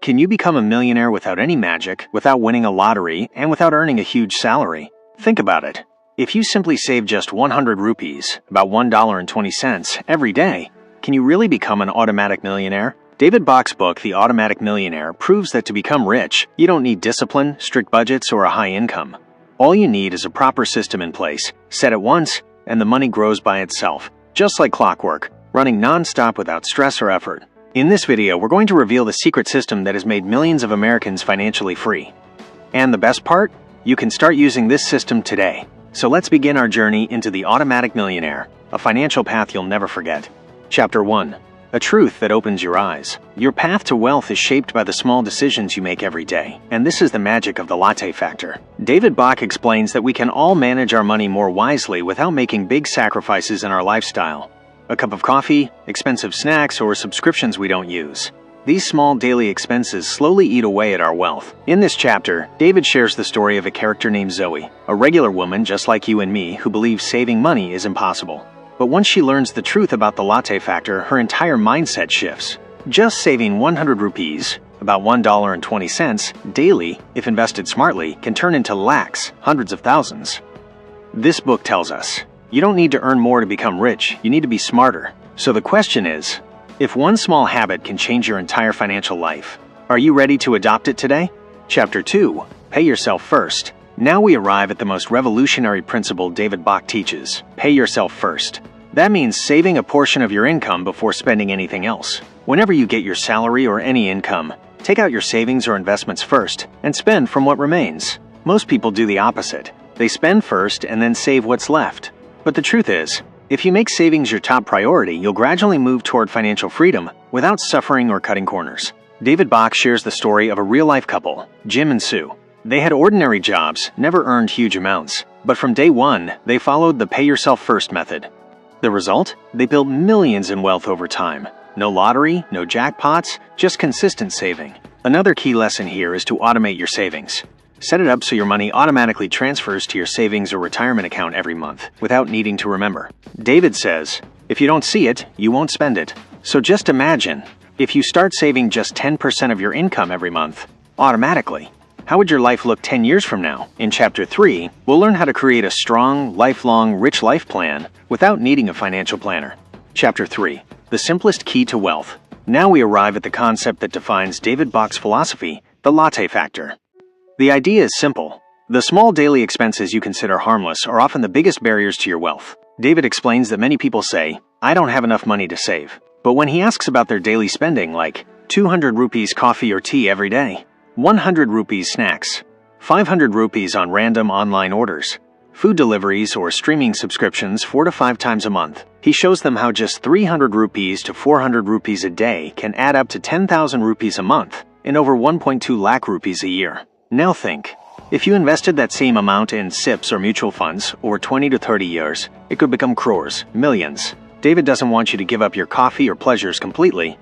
Can you become a millionaire without any magic, without winning a lottery, and without earning a huge salary? Think about it. If you simply save just 100 rupees, about $1.20, every day, can you really become an automatic millionaire? David Bach's book, The Automatic Millionaire, proves that to become rich, you don't need discipline, strict budgets, or a high income. All you need is a proper system in place. Set it once, and the money grows by itself, just like clockwork, running non-stop without stress or effort. In this video, we're going to reveal the secret system that has made millions of Americans financially free. And the best part? You can start using this system today. So let's begin our journey into the Automatic Millionaire, a financial path you'll never forget. Chapter 1. A truth that opens your eyes. Your path to wealth is shaped by the small decisions you make every day, and this is the magic of the latte factor. David Bach explains that we can all manage our money more wisely without making big sacrifices in our lifestyle. A cup of coffee, expensive snacks, or subscriptions we don't use. These small daily expenses slowly eat away at our wealth. In this chapter, David shares the story of a character named Zoe, a regular woman just like you and me who believes saving money is impossible. But once she learns the truth about the latte factor, her entire mindset shifts. Just saving 100 rupees, about $1.20, daily, if invested smartly, can turn into lakhs, hundreds of thousands. This book tells us, you don't need to earn more to become rich, you need to be smarter. So the question is, if one small habit can change your entire financial life, are you ready to adopt it today? Chapter 2. Pay yourself first. Now we arrive at the most revolutionary principle David Bach teaches. Pay yourself first. That means saving a portion of your income before spending anything else. Whenever you get your salary or any income, take out your savings or investments first and spend from what remains. Most people do the opposite. They spend first and then save what's left. But the truth is, if you make savings your top priority, you'll gradually move toward financial freedom without suffering or cutting corners. David Bach shares the story of a real-life couple, Jim and Sue. They had ordinary jobs, never earned huge amounts, but from day one, they followed the pay-yourself-first method. The result? They built millions in wealth over time. No lottery, no jackpots, just consistent saving. Another key lesson here is to automate your savings. Set it up so your money automatically transfers to your savings or retirement account every month, without needing to remember. David says, if you don't see it, you won't spend it. So just imagine, if you start saving just 10% of your income every month, automatically, how would your life look 10 years from now? In Chapter 3, we'll learn how to create a strong, lifelong, rich life plan without needing a financial planner. Chapter 3. The simplest key to wealth. Now we arrive at the concept that defines David Bach's philosophy, the latte factor. The idea is simple. The small daily expenses you consider harmless are often the biggest barriers to your wealth. David explains that many people say, I don't have enough money to save. But when he asks about their daily spending, like 200 rupees coffee or tea every day, 100 rupees snacks, 500 rupees on random online orders, food deliveries or streaming subscriptions 4 to 5 times a month, he shows them how just 300 rupees to 400 rupees a day can add up to 10,000 rupees a month and over 1.2 lakh rupees a year. Now think, if you invested that same amount in SIPs or mutual funds over 20 to 30 years, it could become crores, millions. David doesn't want you to give up your coffee or pleasures completely.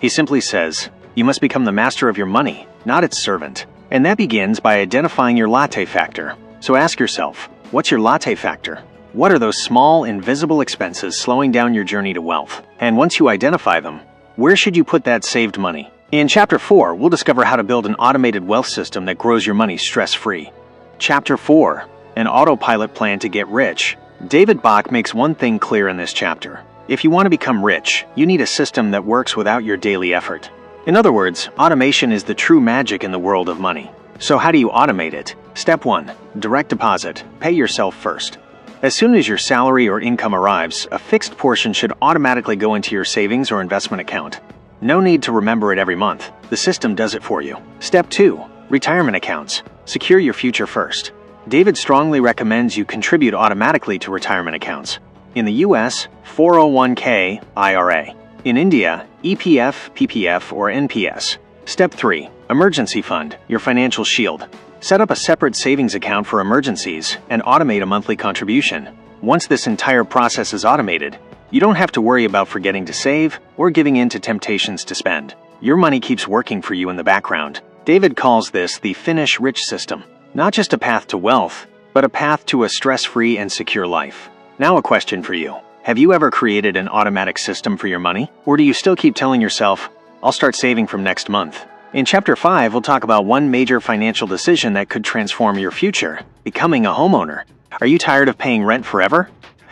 He simply says, you must become the master of your money, not its servant. And that begins by identifying your latte factor. So ask yourself, what's your latte factor? What are those small, invisible expenses slowing down your journey to wealth? And once you identify them, where should you put that saved money? In Chapter 4, we'll discover how to build an automated wealth system that grows your money stress-free. Chapter 4. An autopilot plan to get rich. David Bach makes one thing clear in this chapter. If you want to become rich, you need a system that works without your daily effort. In other words, automation is the true magic in the world of money. So how do you automate it? Step 1. Direct deposit. Pay yourself first. As soon as your salary or income arrives, a fixed portion should automatically go into your savings or investment account. No need to remember it every month. The system does it for you. Step 2. Retirement accounts. Secure your future first. David strongly recommends you contribute automatically to retirement accounts. In the US, 401k IRA. In India, EPF, PPF, or NPS. Step 3. Emergency fund, your financial shield. Set up a separate savings account for emergencies and automate a monthly contribution. Once this entire process is automated, you don't have to worry about forgetting to save or giving in to temptations to spend. Your money keeps working for you in the background. David calls this the Finnish rich system. Not just a path to wealth, but a path to a stress-free and secure life. Now a question for you. Have you ever created an automatic system for your money? Or do you still keep telling yourself, I'll start saving from next month? In Chapter 5, we'll talk about one major financial decision that could transform your future: becoming a homeowner. Are you tired of paying rent forever?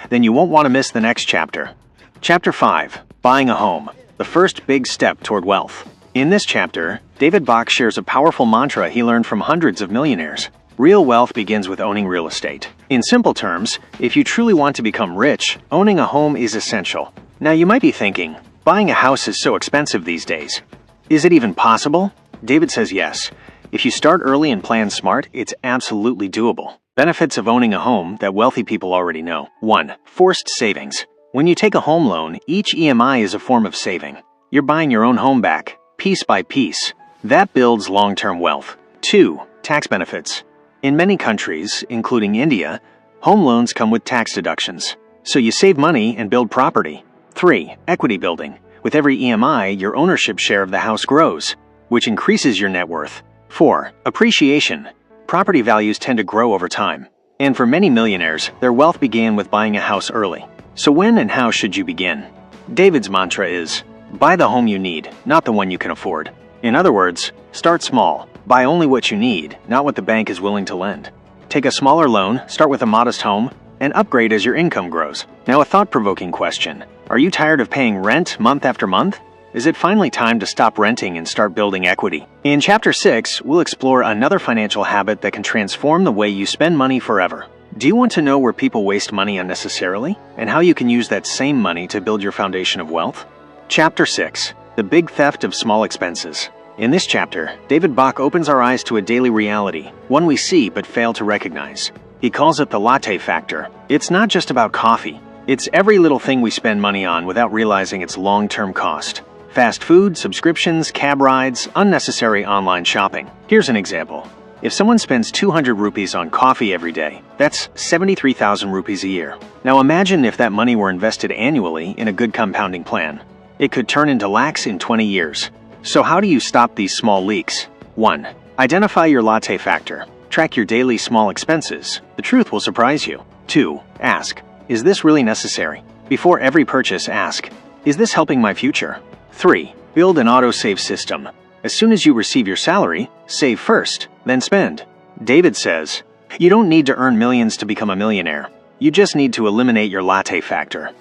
Then you won't want to miss the next chapter. Chapter 5, Buying a Home, the first big step toward wealth. In this chapter, David Bach shares a powerful mantra he learned from hundreds of millionaires. Real wealth begins with owning real estate. In simple terms, if you truly want to become rich, owning a home is essential. Now you might be thinking, buying a house is so expensive these days. Is it even possible? David says yes. If you start early and plan smart, it's absolutely doable. Benefits of owning a home that wealthy people already know. 1. Forced savings. When you take a home loan, each EMI is a form of saving. You're buying your own home back, piece by piece. That builds long-term wealth. 2. Tax benefits. In many countries, including India, home loans come with tax deductions. So you save money and build property. 3. Equity building. With every EMI, your ownership share of the house grows, which increases your net worth. 4. Appreciation. Property values tend to grow over time. And for many millionaires, their wealth began with buying a house early. So when and how should you begin? David's mantra is, buy the home you need, not the one you can afford. In other words, start small. Buy only what you need, not what the bank is willing to lend. Take a smaller loan, start with a modest home, and upgrade as your income grows. Now a thought-provoking question. Are you tired of paying rent month after month? Is it finally time to stop renting and start building equity? In Chapter 6, we'll explore another financial habit that can transform the way you spend money forever. Do you want to know where people waste money unnecessarily, and how you can use that same money to build your foundation of wealth? Chapter 6, The Big Theft of Small Expenses. In this chapter, David Bach opens our eyes to a daily reality, one we see but fail to recognize. He calls it the latte factor. It's not just about coffee. It's every little thing we spend money on without realizing its long-term cost. Fast food, subscriptions, cab rides, unnecessary online shopping. Here's an example. If someone spends 200 rupees on coffee every day, that's 73,000 rupees a year. Now imagine if that money were invested annually in a good compounding plan. It could turn into lakhs in 20 years. So how do you stop these small leaks? 1. Identify your latte factor. Track your daily small expenses. The truth will surprise you. 2. Ask, is this really necessary? Before every purchase, ask, is this helping my future? 3. Build an auto-save system. As soon as you receive your salary, save first, then spend. David says, you don't need to earn millions to become a millionaire. You just need to eliminate your latte factor.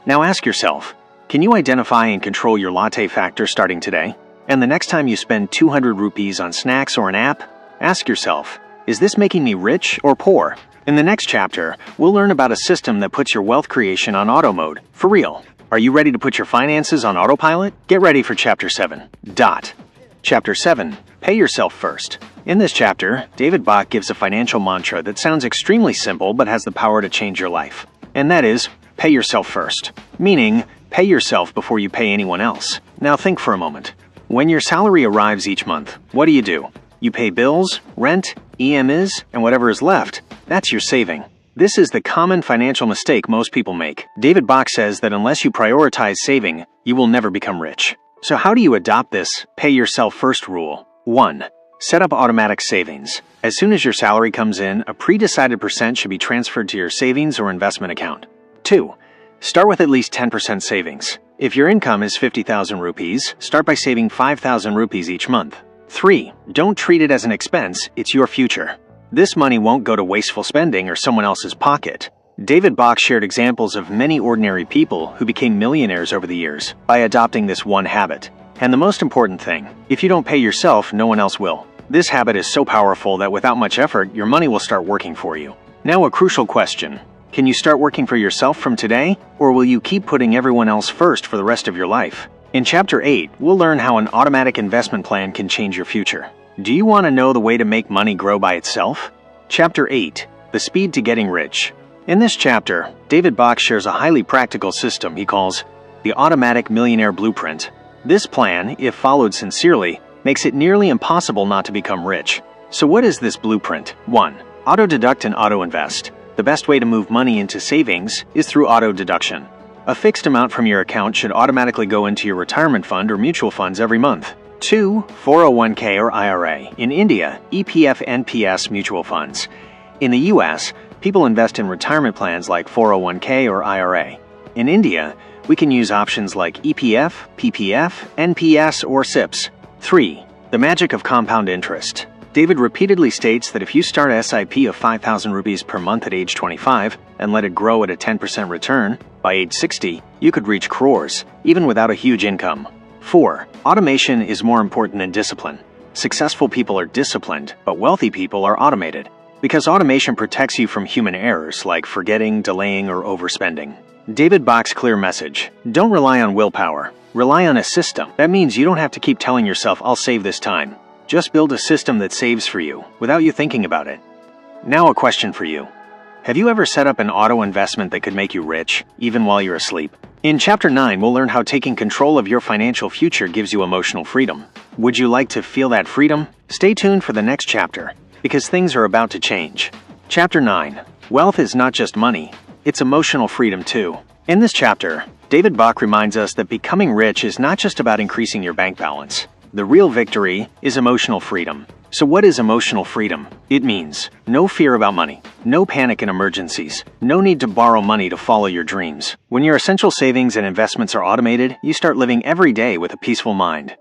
Now ask yourself, can you identify and control your latte factor starting today? And the next time you spend 200 rupees on snacks or an app, ask yourself, is this making me rich or poor? In the next chapter, we'll learn about a system that puts your wealth creation on auto mode, for real. Are you ready to put your finances on autopilot? Get ready for Chapter 7. Chapter 7, Pay Yourself First. In this chapter, David Bach gives a financial mantra that sounds extremely simple but has the power to change your life. And that is, pay yourself first. Meaning, pay yourself before you pay anyone else. Now think for a moment. When your salary arrives each month, what do? You pay bills, rent, EMIs, and whatever is left. That's your saving. This is the common financial mistake most people make. David Bach says that unless you prioritize saving, you will never become rich. So how do you adopt this pay yourself first rule? 1. Set up automatic savings. As soon as your salary comes in, a pre-decided percent should be transferred to your savings or investment account. 2. Start with at least 10% savings. If your income is 50,000 rupees, start by saving 5,000 rupees each month. 3. Don't treat it as an expense, it's your future. This money won't go to wasteful spending or someone else's pocket. David Bach shared examples of many ordinary people who became millionaires over the years by adopting this one habit. And the most important thing, if you don't pay yourself, no one else will. This habit is so powerful that without much effort, your money will start working for you. Now a crucial question. Can you start working for yourself from today, or will you keep putting everyone else first for the rest of your life? In Chapter 8, we'll learn how an automatic investment plan can change your future. Do you want to know the way to make money grow by itself? Chapter 8, The Speed to Getting Rich. In this chapter, David Bach shares a highly practical system he calls the Automatic Millionaire Blueprint. This plan, if followed sincerely, makes it nearly impossible not to become rich. So what is this blueprint? 1. Auto-deduct and auto-invest. The best way to move money into savings is through auto-deduction. A fixed amount from your account should automatically go into your retirement fund or mutual funds every month. 2. 401k or IRA. In India, EPF-NPS mutual funds. In the US, people invest in retirement plans like 401k or IRA. In India, we can use options like EPF, PPF, NPS, or SIPs. 3. The magic of compound interest. David repeatedly states that if you start a SIP of 5,000 rupees per month at age 25 and let it grow at a 10% return, by age 60, you could reach crores, even without a huge income. 4. Automation is more important than discipline. Successful people are disciplined, but wealthy people are automated. Because automation protects you from human errors like forgetting, delaying, or overspending. David Bach's clear message. Don't rely on willpower. Rely on a system. That means you don't have to keep telling yourself, I'll save this time. Just build a system that saves for you, without you thinking about it. Now a question for you. Have you ever set up an auto investment that could make you rich, even while you're asleep? In Chapter 9, we'll learn how taking control of your financial future gives you emotional freedom. Would you like to feel that freedom? Stay tuned for the next chapter, because things are about to change. Chapter 9. Wealth is not just money, it's emotional freedom too. In this chapter, David Bach reminds us that becoming rich is not just about increasing your bank balance. The real victory is emotional freedom. So what is emotional freedom? It means no fear about money, no panic in emergencies, no need to borrow money to follow your dreams. When your essential savings and investments are automated, you start living every day with a peaceful mind.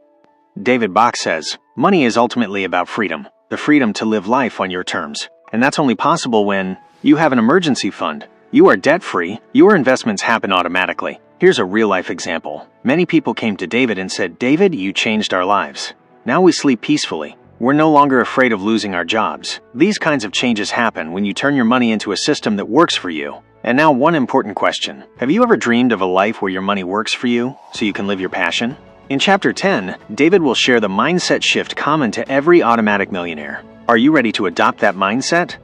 David Bach says, money is ultimately about freedom, the freedom to live life on your terms. And that's only possible when you have an emergency fund. You are debt-free, your investments happen automatically. Here's a real-life example. Many people came to David and said, David, you changed our lives. Now we sleep peacefully. We're no longer afraid of losing our jobs. These kinds of changes happen when you turn your money into a system that works for you. And now one important question. Have you ever dreamed of a life where your money works for you, so you can live your passion? In Chapter 10, David will share the mindset shift common to every automatic millionaire. Are you ready to adopt that mindset?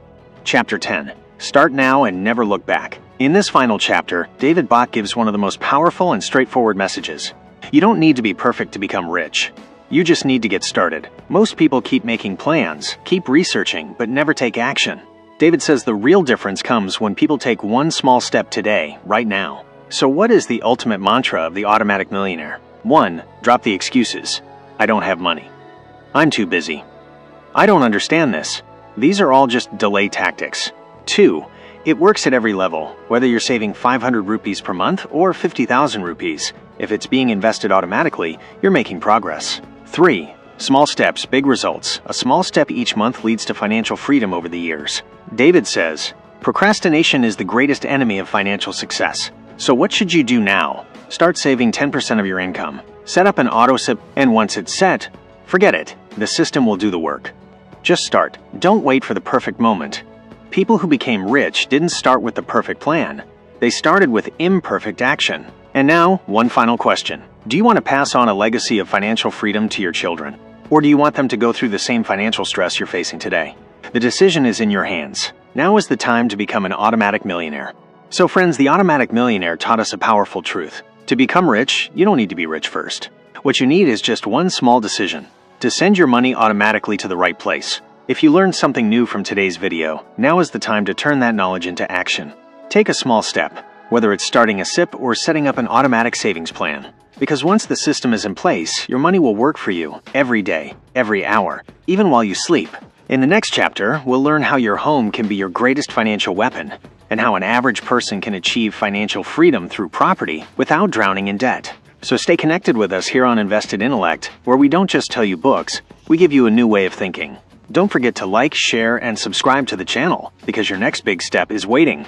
Chapter 10. Start now and never look back. In this final chapter, David Bach gives one of the most powerful and straightforward messages. You don't need to be perfect to become rich. You just need to get started. Most people keep making plans, keep researching, but never take action. David says the real difference comes when people take one small step today, right now. So what is the ultimate mantra of the Automatic Millionaire? 1. Drop the excuses. I don't have money. I'm too busy. I don't understand this. These are all just delay tactics. 2. It works at every level, whether you're saving 500 rupees per month or 50,000 rupees. If it's being invested automatically, you're making progress. 3. Small steps, big results. A small step each month leads to financial freedom over the years. David says, procrastination is the greatest enemy of financial success. So what should you do now? Start saving 10% of your income. Set up an auto SIP, and once it's set, forget it. The system will do the work. Just start. Don't wait for the perfect moment. People who became rich didn't start with the perfect plan. They started with imperfect action. And now, one final question. Do you want to pass on a legacy of financial freedom to your children? Or do you want them to go through the same financial stress you're facing today? The decision is in your hands. Now is the time to become an automatic millionaire. So friends, the Automatic Millionaire taught us a powerful truth. To become rich, you don't need to be rich first. What you need is just one small decision. To send your money automatically to the right place. If you learned something new from today's video, now is the time to turn that knowledge into action. Take a small step, whether it's starting a SIP or setting up an automatic savings plan. Because once the system is in place, your money will work for you every day, every hour, even while you sleep. In the next chapter, we'll learn how your home can be your greatest financial weapon, and how an average person can achieve financial freedom through property without drowning in debt. So stay connected with us here on Invested Intellect, where we don't just tell you books, we give you a new way of thinking. Don't forget to like, share, and subscribe to the channel, because your next big step is waiting.